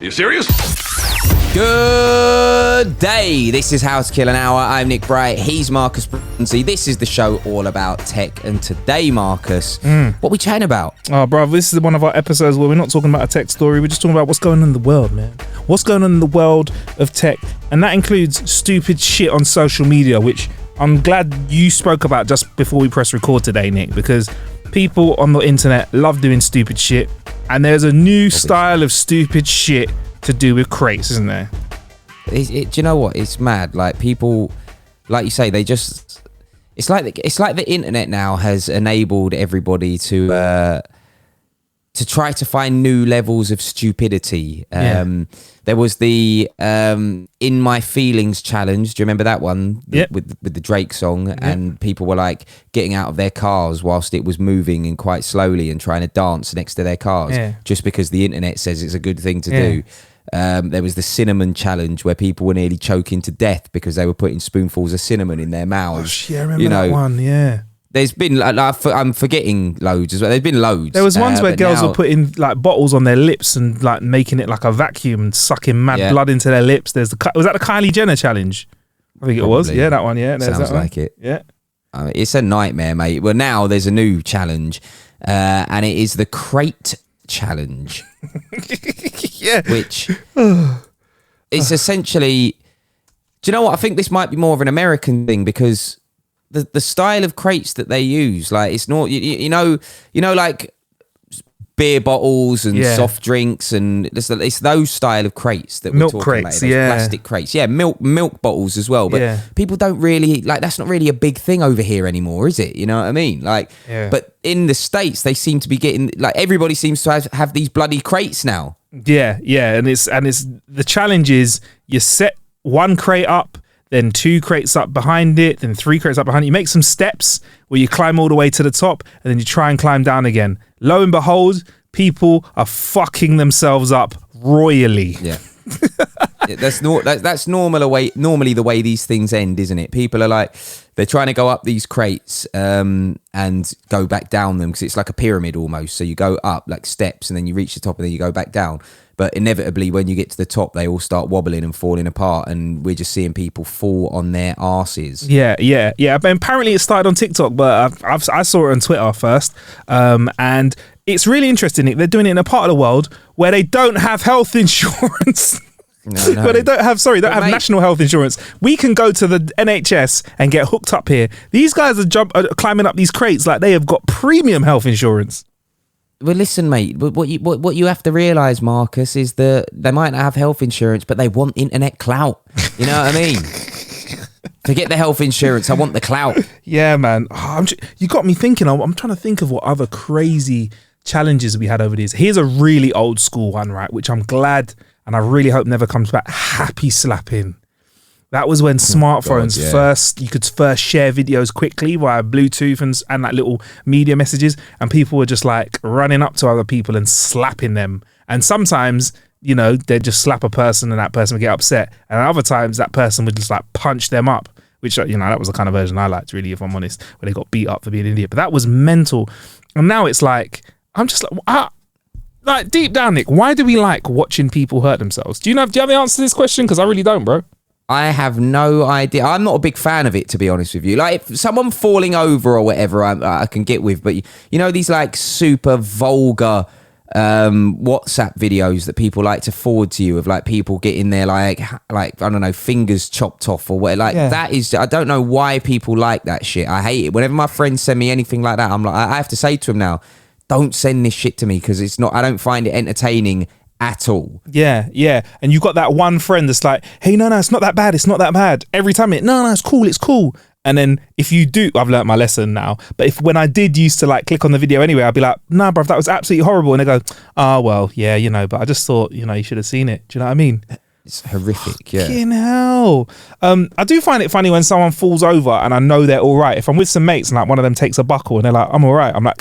Are you serious? Good day. This is How to Kill an Hour. I'm Nick Bright. He's Marcus Bronzy. This is the show all about tech. And today, Marcus, what are we chatting about? Oh, bro, this is one of our episodes where we're not talking about a tech story. We're just talking about what's going on in the world, man. What's going on in the world of tech. And that includes stupid shit on social media, which I'm glad you spoke about just before we press record today, Nick, because people on the internet love doing stupid shit. And there's a new style of stupid shit to do with crates, isn't there? Do you know what? It's mad. Like, people, like you say, they just... It's like the internet now has enabled everybody to try to find new levels of stupidity. There was the In My Feelings challenge. Do you remember that one? With the Drake song, and people were like getting out of their cars whilst it was moving and quite slowly and trying to dance next to their cars just because the internet says it's a good thing to do. There was the cinnamon challenge where people were nearly choking to death because they were putting spoonfuls of cinnamon in their mouths. I remember that one, There's been, I'm forgetting loads as well. There's been loads. There was ones where girls were putting like bottles on their lips and like making it like a vacuum and sucking mad blood into their lips. Was that the Kylie Jenner challenge? I think it was. Yeah, that one. Yeah, sounds that like one. it. Yeah, it's a nightmare, mate. Well, now there's a new challenge, and it is the crate challenge. Which it's essentially. Do you know what? I think this might be more of an American thing because the style of crates that they use, like, it's not you know like beer bottles and soft drinks, and it's those style of crates that we're talking crates, about, plastic crates, milk bottles as well. But people don't really like, that's not really a big thing over here anymore, is it? You know what I mean? Like, but in the States, they seem to be getting, like, everybody seems to have these bloody crates now. Yeah, and it's the challenge is you set one crate up, then 2 crates up behind it, then 3 crates up behind it. You make some steps where you climb all the way to the top, and then you try and climb down again. Lo and behold, people are fucking themselves up royally. Yeah. That's normally the way these things end, isn't it? People are like, they're trying to go up these crates and go back down them, because it's like a pyramid almost. So you go up like steps, and then you reach the top, and then you go back down. But inevitably, when you get to the top, they all start wobbling and falling apart, and we're just seeing people fall on their arses. Yeah. But apparently, it started on TikTok, but I saw it on Twitter first, and it's really interesting. They're doing it in a part of the world where they don't have health insurance. No. But they don't have national health insurance. We can go to the NHS and get hooked up here. These guys are climbing up these crates like they have got premium health insurance. Well, listen, mate, what you have to realise, Marcus, is that they might not have health insurance, but they want internet clout. You know what I mean? Forget the health insurance. I want the clout. Yeah, man. You got me thinking. I'm trying to think of what other crazy challenges we had over these. Here's a really old school one, right, which I'm glad and I really hope never comes back. Happy slapping. That was when smartphones you could first share videos quickly via Bluetooth and like little media messages, and people were just like running up to other people and slapping them. And sometimes, you know, they'd just slap a person and that person would get upset. And other times that person would just like punch them up, which, you know, that was the kind of version I liked, really, if I'm honest, where they got beat up for being an idiot. But that was mental. And now it's like, I'm just like deep down, Nick, why do we like watching people hurt themselves? Do you have the answer to this question? Because I really don't, bro. I have no idea. I'm not a big fan of it, to be honest with you. Like, if someone falling over or whatever, I can get with. But, you know, these like super vulgar WhatsApp videos that people like to forward to you of like people getting their like I don't know, fingers chopped off or whatever. Like, that is, I don't know why people like that shit. I hate it. Whenever my friends send me anything like that, I'm like, I have to say to them now, don't send this shit to me, because I don't find it entertaining at all. Yeah. And you got that one friend that's like, hey, no, it's not that bad. It's not that bad. Every time it's cool. And then if you do, I've learnt my lesson now. But when I did used to like click on the video anyway, I'd be like, nah, bruv, that was absolutely horrible. And they go, well, yeah, you know, but I just thought, you know, you should have seen it. Do you know what I mean? It's horrific, yeah. Fucking hell. I do find it funny when someone falls over and I know they're all right. If I'm with some mates and like one of them takes a buckle and they're like, I'm all right. I'm like,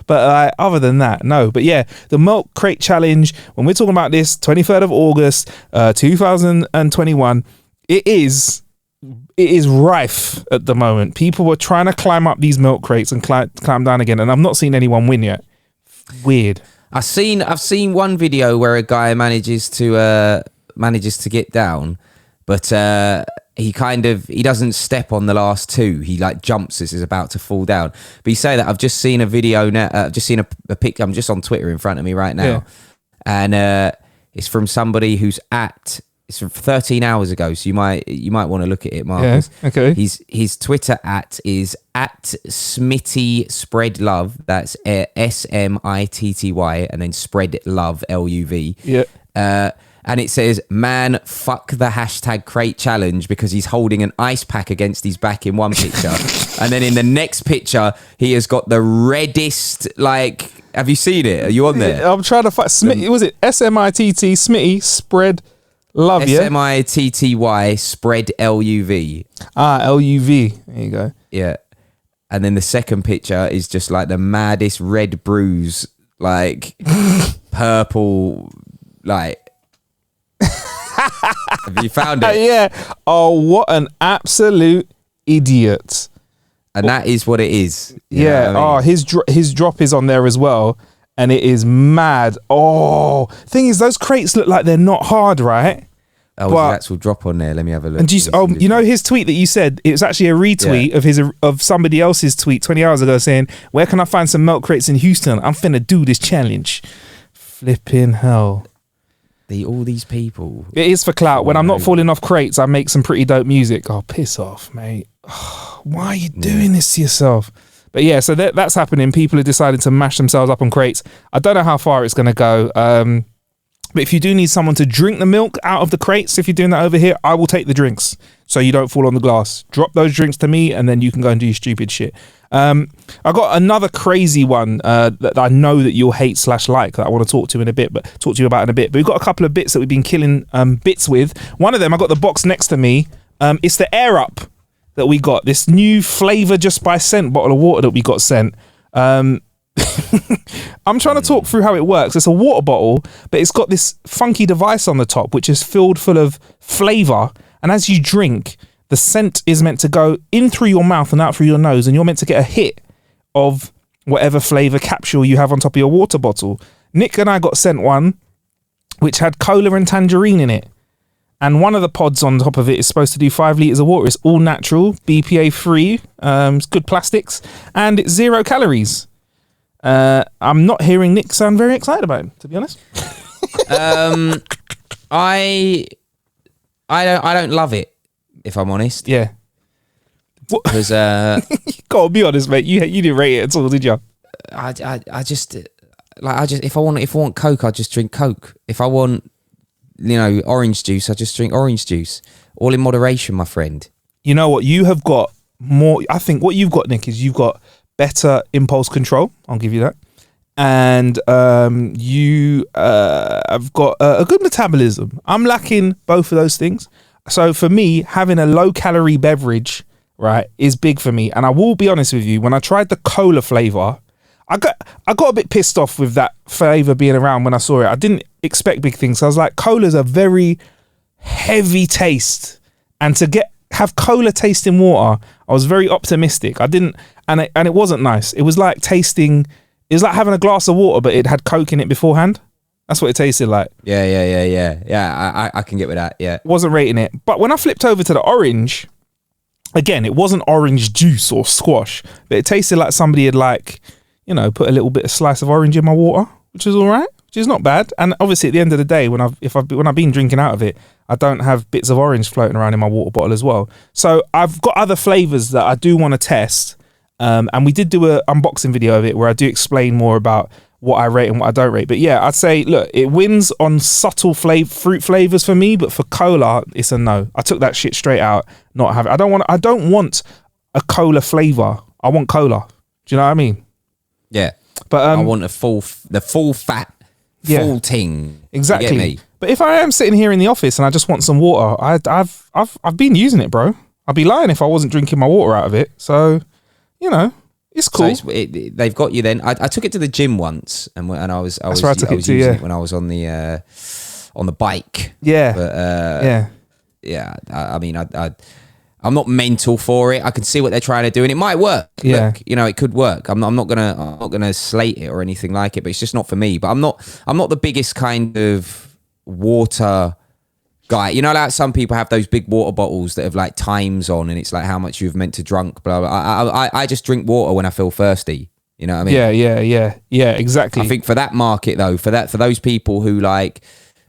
but other than that, no. But yeah, the milk crate challenge, when we're talking about this, 23rd of August, 2021, it is rife at the moment. People were trying to climb up these milk crates and climb down again, and I've not seen anyone win yet. Weird. I've seen one video where a guy manages to get down, but he doesn't step on the last two. He like jumps as he's about to fall down. But you say that, I've just seen a video now. I've just seen a picture. I'm just on Twitter in front of me right now, and it's from somebody who's it's from 13 hours ago. So you might want to look at it, Marcus. Yeah, okay. His Twitter is @Smitty Spread Love. That's SMITTY and then Spread Love LUV. Yeah. And it says, "Man, fuck the hashtag crate challenge," because he's holding an ice pack against his back in one picture. And then in the next picture, he has got the reddest, like, have you seen it? Are you on there? I'm trying to find Smitty. Was it SMITT Smitty Spread Love? Yeah. SMITTY Spread LUV. LUV. There you go. Yeah. And then the second picture is just like the maddest red bruise, like purple, like. Have you found it? Yeah. Oh, what an absolute idiot. And that is what it is. Yeah. I mean? Oh, his drop is on there as well. And it is mad. Oh, thing is, those crates look like they're not hard, right? Oh, there's an actual drop on there. Let me have a look. And you know his tweet that you said, it was actually a retweet of somebody else's tweet 20 hours ago saying, "Where can I find some milk crates in Houston? I'm finna do this challenge." Flipping hell. All these people. It is for clout. When I'm not falling off crates, I make some pretty dope music. Oh, piss off, mate. Why are you doing this to yourself? But yeah, so that's happening. People are deciding to mash themselves up on crates. I don't know how far it's going to go. But if you do need someone to drink the milk out of the crates, if you're doing that over here, I will take the drinks so you don't fall on the glass. Drop those drinks to me and then you can go and do your stupid shit. I got another crazy one that I know that you'll hate / like that I want to talk to you about in a bit. But we've got a couple of bits that we've been killing bits with. One of them, I got the box next to me. It's the Air Up that we got. This new flavour just by scent bottle of water that we got sent. I'm trying to talk through how it works. It's a water bottle, but it's got this funky device on the top, which is filled full of flavour. And as you drink, the scent is meant to go in through your mouth and out through your nose, and you're meant to get a hit of whatever flavour capsule you have on top of your water bottle. Nick and I got sent one which had cola and tangerine in it. And one of the pods on top of it is supposed to do 5 litres of water. It's all natural, BPA free, it's good plastics, and it's 0 calories. I'm not hearing Nick sound very excited about it, to be honest. I don't love it, if I'm honest. Yeah. Because you gotta be honest, mate. You didn't rate it at all, did you? I just if I want Coke, I just drink Coke. If I want, orange juice, I just drink orange juice. All in moderation, my friend. You know what? You have got more. I think what you've got, Nick, is you've got better impulse control. I'll give you that. And you have got a good metabolism. I'm lacking both of those things. So for me, having a low calorie beverage, right, is big for me. And I will be honest with you, when I tried the cola flavor, I got a bit pissed off with that flavor being around when I saw it. I didn't expect big things. So I was like, cola's a very heavy taste. And to have cola taste in water, I was very optimistic. I didn't, and it wasn't nice. It was like having a glass of water, but it had Coke in it beforehand. That's what it tasted like. Yeah. I can get with that. Yeah. Wasn't rating it. But when I flipped over to the orange, again, it wasn't orange juice or squash, but it tasted like somebody had put a little bit of slice of orange in my water, which is all right, which is not bad. And obviously at the end of the day, when I've been drinking out of it, I don't have bits of orange floating around in my water bottle as well. So I've got other flavors that I do want to test. And we did do an unboxing video of it where I do explain more about what I rate and what I don't rate. But yeah, I'd say, look, it wins on subtle fruit flavors for me, but for cola, it's a no. I took that shit straight out. I don't want a cola flavor. I want cola. Do you know what I mean? Yeah. But I want the full fat, full ting. Exactly. You get me? But if I am sitting here in the office and I just want some water, I've been using it, bro. I'd be lying if I wasn't drinking my water out of it. So, it's cool. So they've got you then. I took it to the gym once, and I was using it when I was on the bike. Yeah. But I mean, I'm not mental for it. I can see what they're trying to do, and it might work. Yeah. Look, it could work. I'm not gonna slate it or anything like it, but it's just not for me. But I'm not the biggest kind of water guy. Like some people have those big water bottles that have like times on, and it's like how much you've meant to drunk. Blah blah. I just drink water when I feel thirsty. You know what I mean? Yeah. Exactly. I think for that market though, for those people who like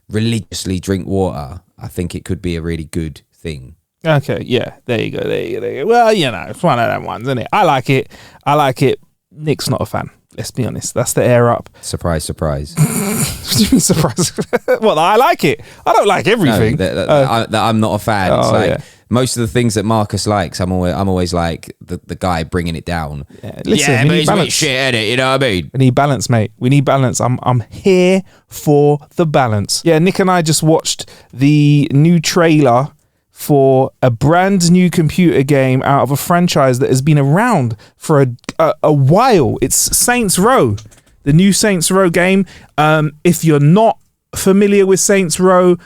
religiously drink water, I think it could be a really good thing. Okay, yeah, there you go. Well, it's one of them ones, isn't it? I like it. Nick's not a fan. Let's be honest. That's the air up. Surprise. What do you mean surprise? Well, I like it. I don't like everything. No, I'm not a fan. Oh, it's like yeah. most of the things that Marcus likes, I'm always like the guy bringing it down. Yeah, listen, but we need it's balance. shit, isn't it? You know what I mean? We need balance, mate. We need balance. I'm here for the balance. Yeah, Nick and I just watched the new trailer for a brand new computer game out of a franchise that has been around for a while. It's Saints Row, the new Saints Row game. If you're not familiar with Saints Row,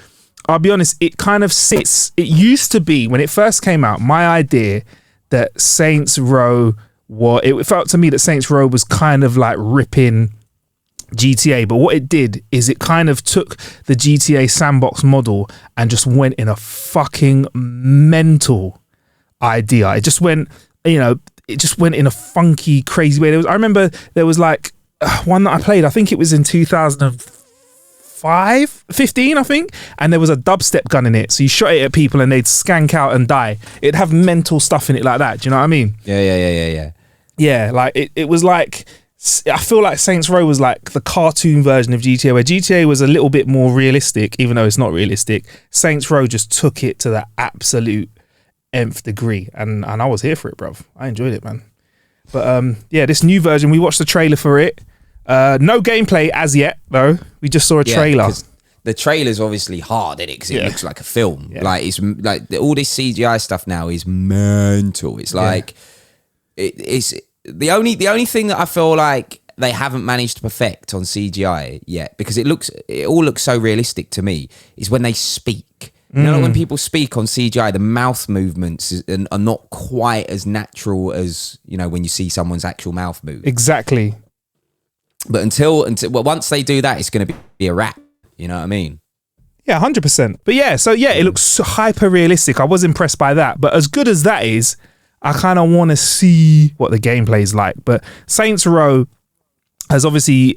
I'll be honest, it kind of sits. It used to be, when it first came out, my idea that Saints Row it felt to me that Saints Row was kind of like ripping GTA, but what it did is it kind of took the GTA sandbox model and just went in a fucking mental idea. It just went, in a funky, crazy way. I remember there was like one that I played, I think it was in 2015, I think, and there was a dubstep gun in it. So you shot it at people and they'd skank out and die. It'd have mental stuff in it like that. Do you know what I mean? Yeah. Yeah, like it was like, I feel like Saints Row was like the cartoon version of GTA, where GTA was a little bit more realistic, even though it's not realistic. Saints Row just took it to the absolute nth degree, and I was here for it, bruv. I enjoyed it, man. But this new version, we watched the trailer for it. No gameplay as yet, though. We just saw a trailer. The trailer's obviously hard, isn't it? Because it looks like a film. Yeah. Like it's like all this CGI stuff now is mental. It's like it's. The only thing that I feel like they haven't managed to perfect on CGI yet, because it all looks so realistic to me, is when they speak. You know, when people speak on CGI, the mouth movements are not quite as natural as, when you see someone's actual mouth move. Exactly. But once they do that, it's going to be a wrap. You know what I mean? Yeah, 100%. But it looks so hyper realistic. I was impressed by that. But as good as that is, I kind of want to see what the gameplay is like. But Saints Row has obviously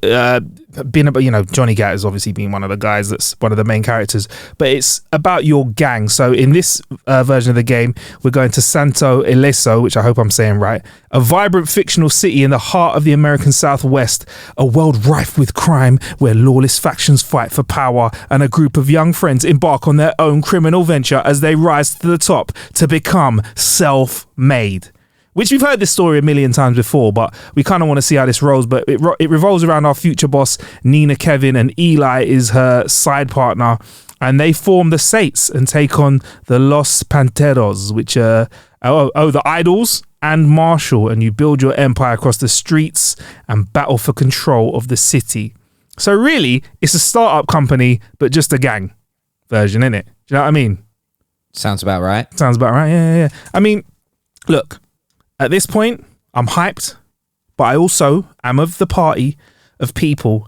been about, Johnny Gat has obviously been one of the guys that's one of the main characters, but it's about your gang. So in this version of the game, we're going to Santo Ileso, which I hope I'm saying right, a vibrant fictional city in the heart of the American Southwest, a world rife with crime where lawless factions fight for power, and a group of young friends embark on their own criminal venture as they rise to the top to become self-made. Which we've heard this story a million times before, but we kind of want to see how this rolls. But it revolves around our future boss, Nina Kevin, and Eli is her side partner. And they form the Saints and take on the Los Panteros, which are, the Idols and Marshall. And you build your empire across the streets and battle for control of the city. So really, it's a startup company, but just a gang version, innit? Do you know what I mean? Sounds about right. Sounds about right, yeah. I mean, look. At this point, I'm hyped, but I also am of the party of people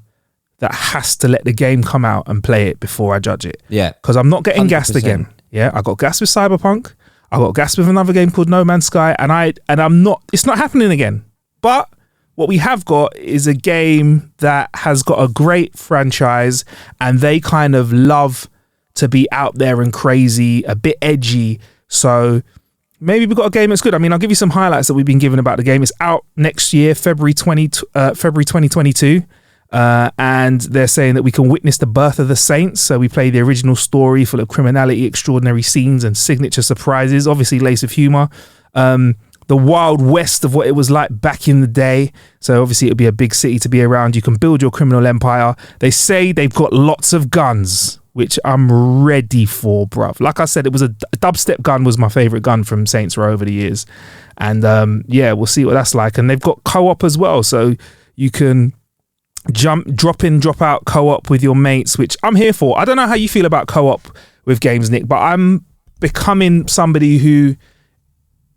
that has to let the game come out and play it before I judge it. Yeah. Because I'm not getting 100%. gassed again. Yeah, I got gassed with Cyberpunk. I got gassed with another game called No Man's Sky, and I'm not. It's not happening again. But what we have got is a game that has got a great franchise, and they kind of love to be out there and crazy, a bit edgy. So maybe we've got a game that's good. I mean, I'll give you some highlights that we've been given about the game. It's out next year, February 2022. And they're saying that we can witness the birth of the Saints. So we play the original story full of criminality, extraordinary scenes, and signature surprises, obviously laced with humor. The wild west of what it was like back in the day. So obviously it'll be a big city to be around. You can build your criminal empire. They say they've got lots of guns, which I'm ready for, bruv. Like I said, it was a dubstep gun was my favorite gun from Saints Row over the years. And we'll see what that's like. And they've got co-op as well. So you can drop in, drop out co-op with your mates, which I'm here for. I don't know how you feel about co-op with games, Nick, but I'm becoming somebody who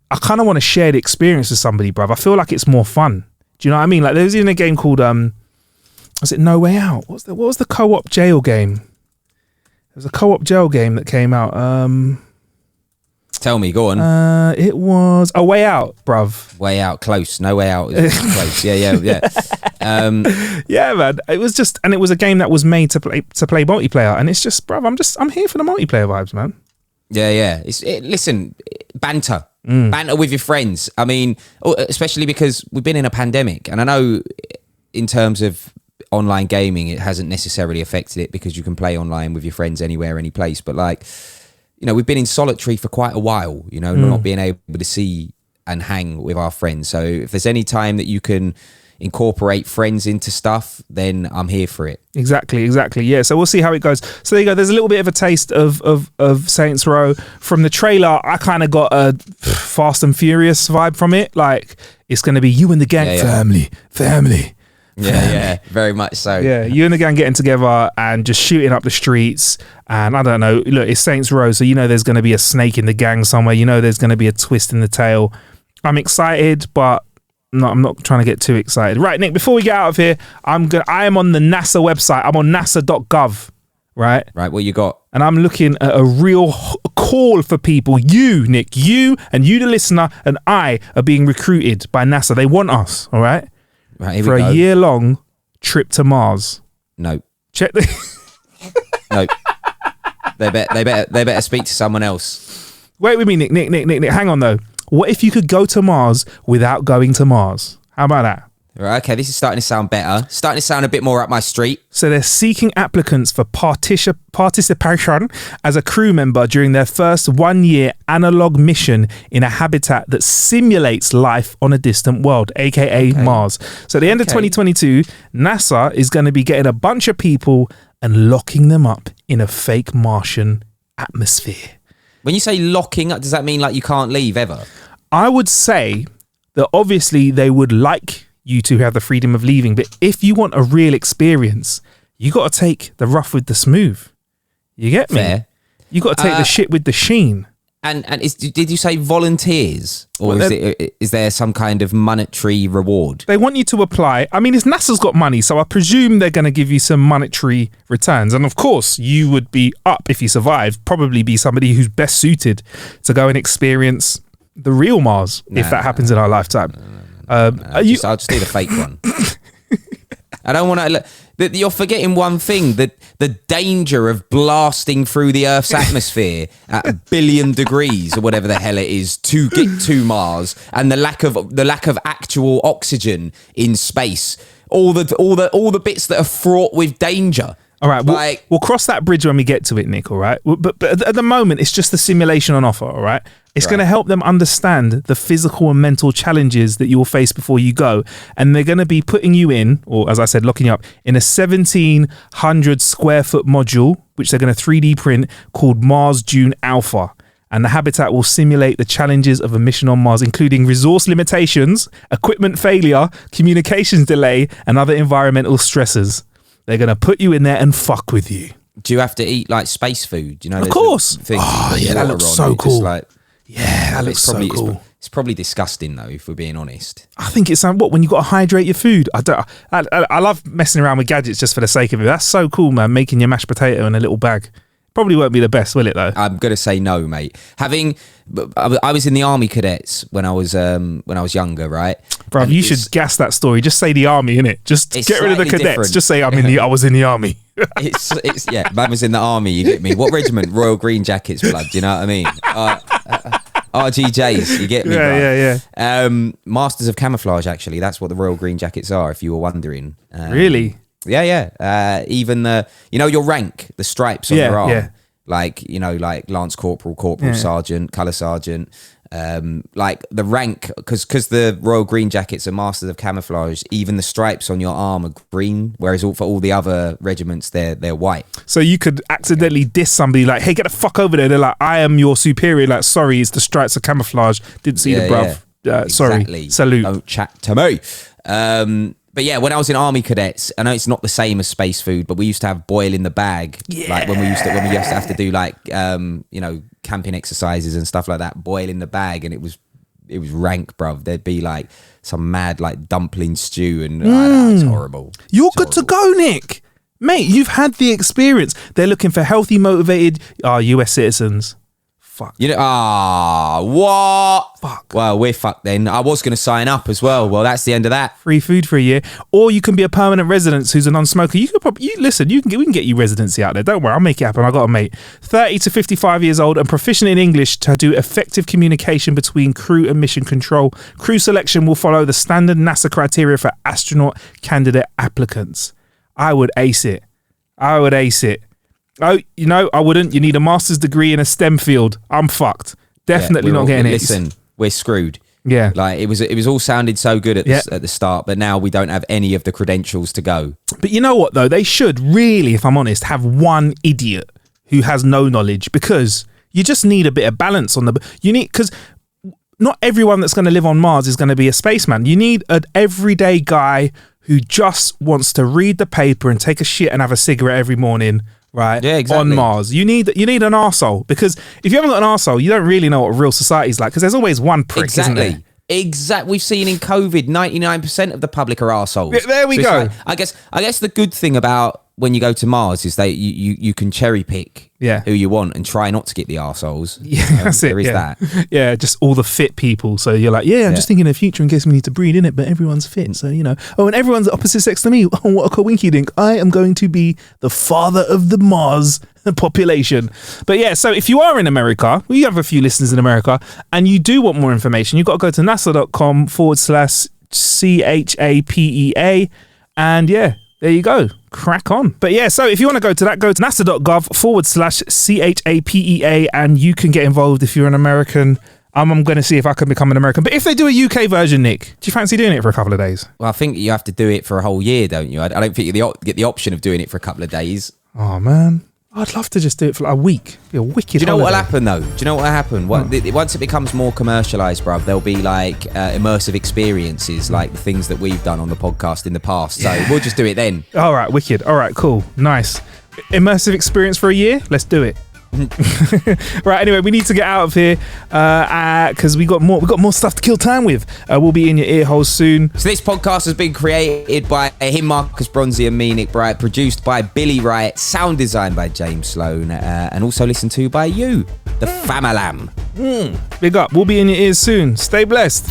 I kind of want to share the experience with somebody, bruv. I feel like it's more fun. Do you know what I mean? Like there was even a game called was it No Way Out? What was the co-op jail game? There was a co-op jail game that came out. Tell me, go on. It was A Way Out, bruv. Way Out, close. No Way Out is close. Yeah. Yeah, man. It was just, and it was a game that was made to play multiplayer, and it's just, bruv, I'm here for the multiplayer vibes, man. Yeah. Listen, banter. Banter with your friends. I mean, especially because we've been in a pandemic, and I know in terms of online gaming, it hasn't necessarily affected it because you can play online with your friends anywhere, any place. But like, you know, we've been in solitary for quite a while, you know, not being able to see and hang with our friends. So if there's any time that you can incorporate friends into stuff, then I'm here for it. Exactly. Yeah. So we'll see how it goes. So there you go. There's a little bit of a taste of Saints Row from the trailer. I kind of got a Fast and Furious vibe from it. Like it's going to be you and the gang, family. Yeah, very much so. Yeah, you and the gang getting together and just shooting up the streets. And I don't know, look, it's Saints Row, so you know there's going to be a snake in the gang somewhere. You know there's going to be a twist in the tale. I'm excited, but no, I'm not trying to get too excited. Right, Nick, before we get out of here, I am on the NASA website. I'm on nasa.gov, right? Right, what you got? And I'm looking at a real call for people. You, Nick, you and you, the listener, and I are being recruited by NASA. They want us, all right? Right, here for we go. A year-long trip to Mars. No. Check the... No. They better speak to someone else. Wait with me, Nick. Hang on, though. What if you could go to Mars without going to Mars? How about that? Right, okay, this is starting to sound better. Starting to sound a bit more up my street. So they're seeking applicants for participation as a crew member during their first 1-year analog mission in a habitat that simulates life on a distant world, aka Mars. So at the end of 2022, NASA is going to be getting a bunch of people and locking them up in a fake Martian atmosphere. When you say locking up, does that mean like you can't leave ever? I would say that obviously they would like you to have the freedom of leaving, but if you want a real experience, you got to take the rough with the smooth. You get me? Fair. You got to take the shit with the sheen. And did you say volunteers, or is there some kind of monetary reward? They want you to apply. I mean, NASA's got money, so I presume they're going to give you some monetary returns. And of course, you would be up if you survive. Probably be somebody who's best suited to go and experience the real Mars if that happens in our lifetime. I'll just need a fake one. I don't want to. You're forgetting one thing: the danger of blasting through the Earth's atmosphere at 1 billion degrees or whatever the hell it is to get to Mars, and the lack of actual oxygen in space. All the bits that are fraught with danger. All right, we'll cross that bridge when we get to it, Nick, all right? But at the moment, it's just the simulation on offer, all right? It's going to help them understand the physical and mental challenges that you will face before you go. And they're going to be putting you in, or as I said, locking you up, in a 1,700 square foot module, which they're going to 3D print, called Mars Dune Alpha. And the habitat will simulate the challenges of a mission on Mars, including resource limitations, equipment failure, communications delay, and other environmental stresses. They're going to put you in there and fuck with you. Do you have to eat like space food? You know, of course. That looks so cool. That looks so cool. It's probably disgusting though, if we're being honest. I think it's when you got to hydrate your food. I love messing around with gadgets just for the sake of it. That's so cool, man. Making your mashed potato in a little bag. Probably won't be the best, will it though? I'm gonna say no, mate. I was in the army cadets when I was younger, right? Bro, you should gas that story. Just say the army, innit? Just get rid of the cadets. Different. Just say I was in the army. it's man was in the army. You get me? What regiment? Royal Green Jackets, blood. Do you know what I mean? RGJs. You get me? Yeah. Masters of Camouflage. Actually, that's what the Royal Green Jackets are. If you were wondering. Really? Yeah. Even your rank, the stripes on your arm. Yeah. Like Lance Corporal, Sergeant, Colour Sergeant, like the rank, because the Royal Green Jackets are Masters of Camouflage, even the stripes on your arm are green, whereas for all the other regiments, they're white. So you could accidentally diss somebody like, hey, get the fuck over there. They're like, I am your superior. Like, sorry, it's the stripes of camouflage. Didn't see the bruv. Exactly. Sorry. Salute. Don't chat to me. But yeah, when I was in army cadets, I know it's not the same as space food, but we used to have boil in the bag. Yeah. Like when we used to have to do like camping exercises and stuff like that, boil in the bag, and it was it was rank, bruv. There'd be like some mad like dumpling stew, and it's horrible. You're good to go, Nick. Mate, you've had the experience. They're looking for healthy, motivated US citizens. Fuck. You know, what? Fuck. Well, we're fucked then. I was going to sign up as well. Well, that's the end of that. Free food for a year. Or you can be a permanent resident who's a non-smoker. You could probably, listen, we can get you residency out there. Don't worry, I'll make it happen. I got a mate. 30 to 55 years old and proficient in English to do effective communication between crew and mission control. Crew selection will follow the standard NASA criteria for astronaut candidate applicants. I would ace it. Oh, I wouldn't. You need a master's degree in a STEM field. I'm fucked. Definitely not getting it. Listen, we're screwed. Yeah. Like it was all sounded so good at the start, but now we don't have any of the credentials to go. But you know what though? They should really, if I'm honest, have one idiot who has no knowledge, because you just need a bit of balance on because not everyone that's going to live on Mars is going to be a spaceman. You need an everyday guy who just wants to read the paper and take a shit and have a cigarette every morning. Right. Yeah, exactly. On Mars. You need an arsehole, because if you haven't got an arsehole, you don't really know what real society's like, because there's always one prick, isn't there? Exactly. We've seen in COVID, 99% of the public are arseholes. There we go. Like, I guess the good thing about when you go to Mars is that you can cherry pick who you want and try not to get the arseholes. Yeah, that's it. There is that. Yeah, just all the fit people. So you're like, I'm just thinking of the future in case we need to breed in it, but everyone's fit. So, and everyone's the opposite sex to me. Oh, what a coinky dink. I am going to be the father of the Mars population. But yeah, so if you are in America, we have a few listeners in America, and you do want more information, you've got to go to nasa.com/CHAPEA. And there you go. Crack on. But yeah, so if you want to go to that, go to nasa.gov/CHAPEA, and you can get involved if you're an American. I'm going to see if I can become an American. But if they do a UK version, Nick, do you fancy doing it for a couple of days? Well, I think you have to do it for a whole year, don't you? I don't think you get the option of doing it for a couple of days. Oh, man. I'd love to just do it for like a week. It'd be a wicked Do you know holiday. what'll happen though? Do you know what'll happen? Once it becomes more commercialised, bruv, there'll be like immersive experiences, like the things that we've done on the podcast in the past. So we'll just do it then. All right, wicked. All right, cool. Nice. Immersive experience for a year? Let's do it. Right, anyway, we need to get out of here because we got more stuff to kill time with. We'll be in your ear holes soon. So this podcast has been created by him, Marcus Bronzy, and me, Nick Bright, produced by Billy Wright, sound designed by James Sloan, and also listened to by you, the Famalam. Big up. We'll be in your ears soon. Stay blessed.